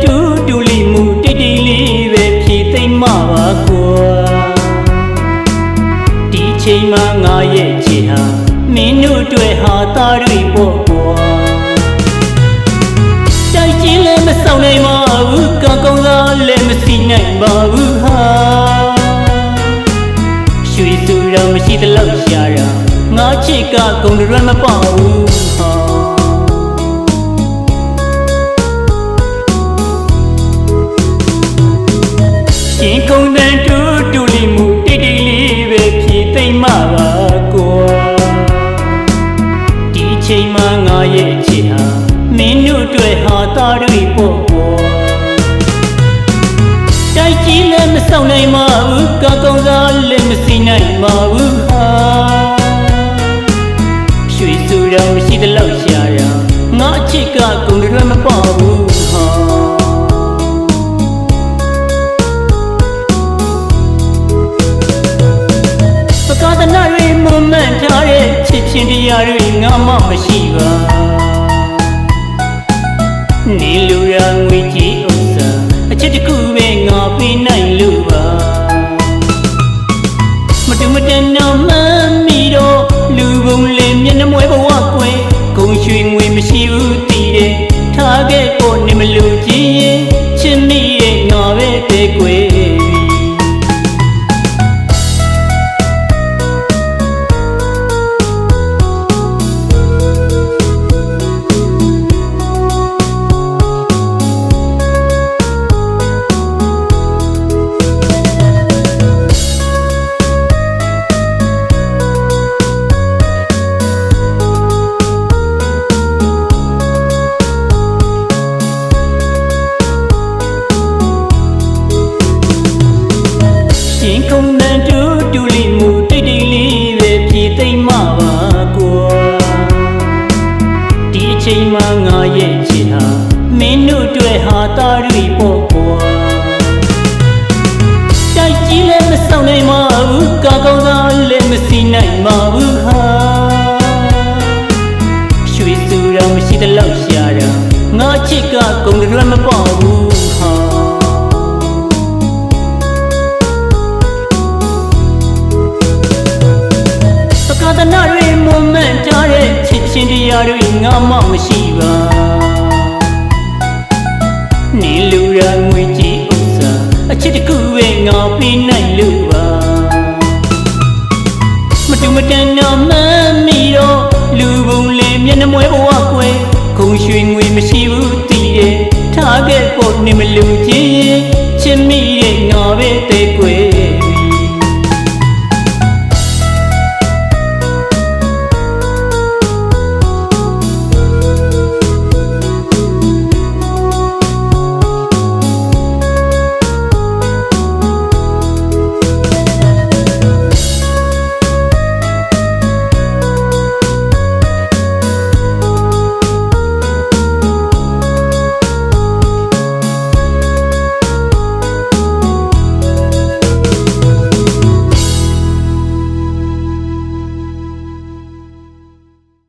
တူတူလီမှုတိတ်တိတ်လေးပဲဖြည့်သိမ့်မှာပါကွာဒီချိန်မှငါရဲ့ချစ်ဟာမင်းတို့အတွက်ဟာသားတွေပေါ့ကွာတိုက်ကြီးလည်းမဆောင်နိုင်ပါဘူးကောင်းကောင်းသားလည်းမစီနိုင်ပါဘူးဟာရွှေသူတော်မရှိသလောက်ရှာတာငါချစ်ကကုန်ရွယ်မပေါ့ဘူးဟာရှင်ကုန်တဲ့တူတူလီမှုတိတ်တိတ်လေးပဲဖြည့်သိမ့်မှာပါကွာဒီချိန်မှငါရဲ့ချစ်ဟာမင်းတို့အတွက်ဟာသားတွေပေါ့ကွာတိုက်ကြီးလည်းမဆောင်နိုင်ပါဘူးကောင်းကောင်းသားလည်းမစီနိုင်ပါဘူးဟာရွှေစုတော်မရှိသလောက်ရှာတာငါအချစ်ကကုန်ရွယ်မပေါ့ဘူးဟာပကားတနာတွေမမှန်ထားတဲ့ချစ်ချင်းတရားတွေငါမှမရှိပါနေလူရငွေကြီးဥစ္စာအချစ်တခုပဲငါပေးနိုင်လို့ပါမတူမတန်တော့မှန်းမိတော့လူပုံလေးမျက်နှာမွဲဘဝကွယ်ဂုံရွှေငွေမရှိဘူးတည်တယ်ထားခဲ့ဖို့နေမလို့ချင်းရင်ချစ်မိရဲ့ငါပဲတဲ့ကွယ်ရှင်ကုန်တဲ့တူတူလီမှုတိတ်တိတ်လေးပဲဖြည့်သိမ့်မှာပါကွာဒီအချိန်မှငါရဲ့ချစ်ဟာမင်းတို့အတွက်ဟာသားတွေပေါ့ကွာတိုက်ကြီးလည်းမဆောင်နိုင်ပါဘူးကောင်းကောင်းသားလည်းမစီနိုင်ပါဘူးဟာရွှေစုတော်မရှိသလောက်ရှာတာငါချစ်ကကုန်ရွယ်မပေါ့ဘူးဟာကာသနာတွေမမှန်ထားတဲ့ချစ်ချင်းတရားတွေငါမှမရှိပါနေလူရငွေကြီးဥစ္စာအချစ်တခုပဲငါပေးနိုင်လို့ပါမတူမတန်တော့မှန်းမိတော့လူပုံလေးမျက်နှာမွဲဘဝကွယ်ခုံရွှေငွေမရှိဘူးတည်တယ်ထားခဲ့ဖို့နေမလို့ချင်းချစ်မိရဲ့င